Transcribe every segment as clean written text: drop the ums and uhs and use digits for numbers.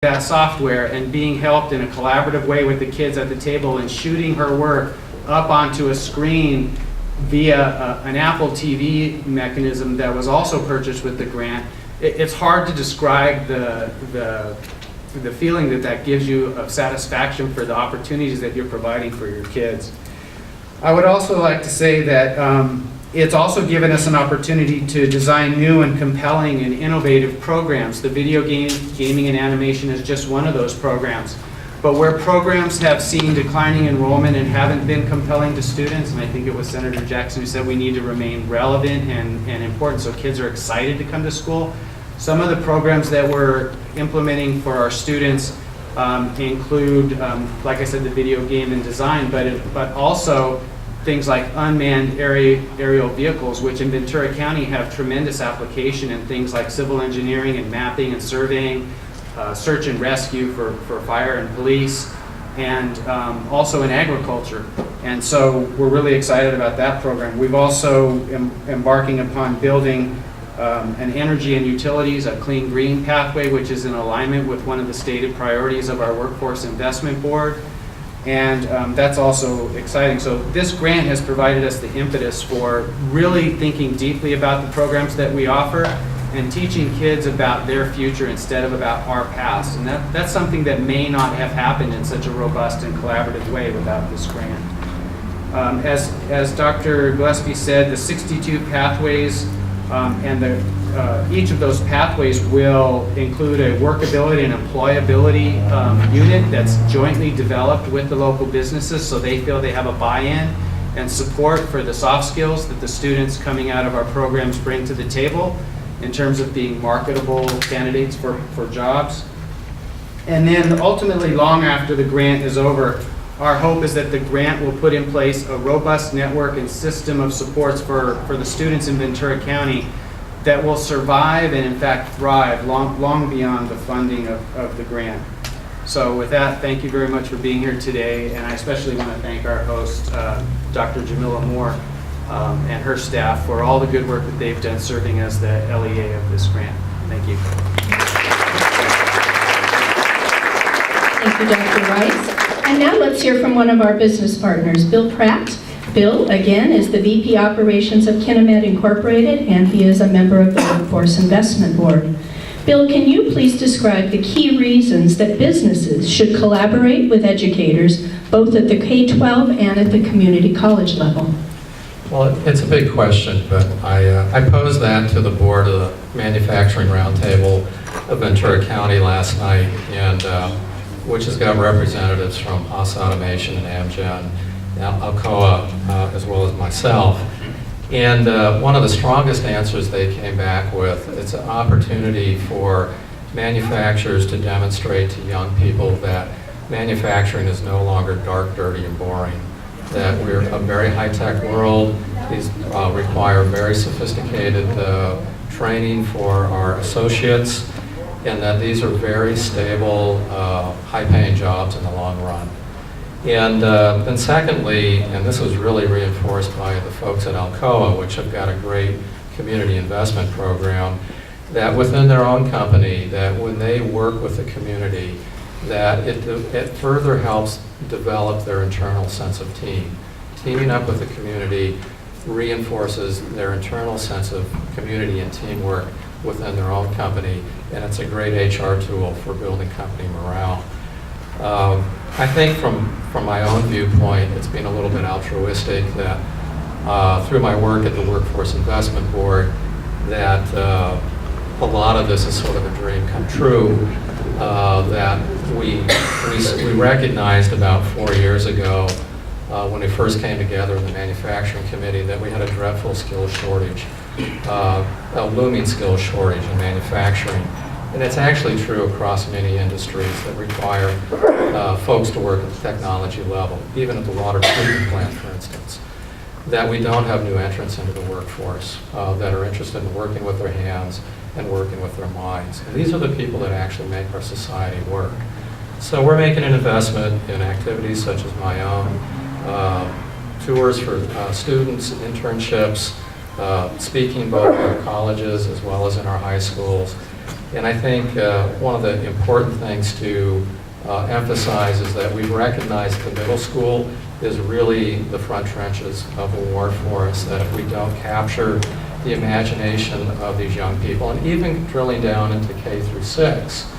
that software and being helped in a collaborative way with the kids at the table and shooting her work up onto a screen via an Apple TV mechanism that was also purchased with the grant. It's hard to describe the feeling that gives you of satisfaction for the opportunities that you're providing for your kids. I would also like to say that it's also given us an opportunity to design new and compelling and innovative programs. The video gaming and animation is just one of those programs. But where programs have seen declining enrollment and haven't been compelling to students, and I think it was Senator Jackson who said we need to remain relevant and important so kids are excited to come to school. Some of the programs that we're implementing for our students include, like I said, the video game and design, but also things like unmanned aerial vehicles, which in Ventura County have tremendous application in things like civil engineering and mapping and surveying, search and rescue for fire and police, and also in agriculture. And so we're really excited about that program. We've also embarking upon building an energy and utilities, a clean green pathway, which is in alignment with one of the stated priorities of our Workforce Investment Board. And that's also exciting. So this grant has provided us the impetus for really thinking deeply about the programs that we offer and teaching kids about their future instead of about our past. And that's something that may not have happened in such a robust and collaborative way without this grant. As Dr. Gillespie said, the 62 pathways and each of those pathways will include a workability and employability unit that's jointly developed with the local businesses so they feel they have a buy-in and support for the soft skills that the students coming out of our programs bring to the table in terms of being marketable candidates for jobs. And then ultimately, long after the grant is over, our hope is that the grant will put in place a robust network and system of supports for the students in Ventura County that will survive and in fact thrive long beyond the funding of the grant. So with that, thank you very much for being here today, and I especially want to thank our host, Dr. Jamila Moore, and her staff for all the good work that they've done serving as the LEA of this grant. Thank you. Thank you, Dr. Rice. And now let's hear from one of our business partners, Bill Pratt. Bill, again, is the VP Operations of Kinemed Incorporated, and he is a member of the Workforce Investment Board. Bill, can you please describe the key reasons that businesses should collaborate with educators, both at the K-12 and at the community college level? Well, it's a big question, but I posed that to the board of the Manufacturing Roundtable of Ventura County last night, and which has got representatives from Haas Automation and Amgen, Alcoa, as well as myself. And one of the strongest answers they came back with, it's an opportunity for manufacturers to demonstrate to young people that manufacturing is no longer dark, dirty, and boring. That we're a very high-tech world. These require very sophisticated training for our associates, and that these are very stable, high-paying jobs in the long run. And then secondly, and this was really reinforced by the folks at Alcoa, which have got a great community investment program, that within their own company, that when they work with the community, that it further helps develop their internal sense of team. Teaming up with the community reinforces their internal sense of community and teamwork within their own company, and it's a great HR tool for building company morale. I think from my own viewpoint, it's been a little bit altruistic that through my work at the Workforce Investment Board, that a lot of this is sort of a dream come true, that we recognized about 4 years ago when we first came together in the manufacturing committee that we had a dreadful skills shortage, a looming skills shortage in manufacturing. And it's actually true across many industries that require folks to work at the technology level, even at the water treatment plant, for instance, that we don't have new entrants into the workforce that are interested in working with their hands and working with their minds. And these are the people that actually make our society work. So we're making an investment in activities such as my own, tours for students, internships, speaking both in our colleges as well as in our high schools, And I think one of the important things to emphasize is that we've recognized the middle school is really the front trenches of a war for us, that if we don't capture the imagination of these young people, and even drilling down into K through 6,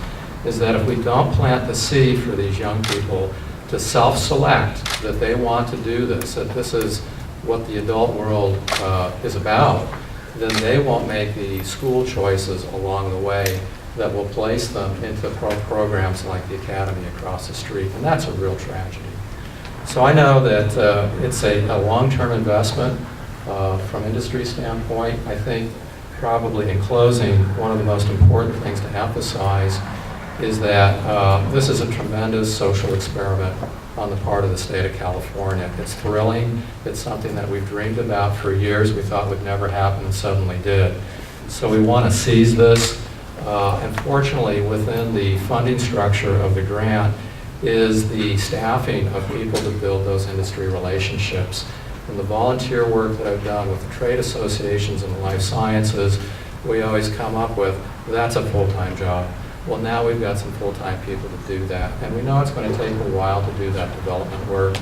is that if we don't plant the seed for these young people to self-select that they want to do this, that this is what the adult world is about, then they won't make the school choices along the way that will place them into programs like the academy across the street, and that's a real tragedy. So I know that it's a long-term investment from industry standpoint. I think probably in closing, one of the most important things to emphasize is that this is a tremendous social experiment on the part of the state of California. It's thrilling. It's something that we've dreamed about for years. We thought would never happen and suddenly did. So we want to seize this. Unfortunately, within the funding structure of the grant is the staffing of people to build those industry relationships. And the volunteer work that I've done with the trade associations and the life sciences, we always come up with, that's a full-time job. Well, now we've got some full-time people to do that. And we know it's going to take a while to do that development work.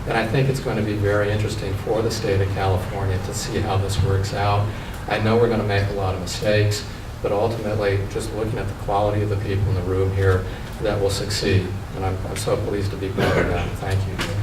And I think it's going to be very interesting for the state of California to see how this works out. I know we're going to make a lot of mistakes, but ultimately, just looking at the quality of the people in the room here, that will succeed. And I'm so pleased to be part of that. Thank you.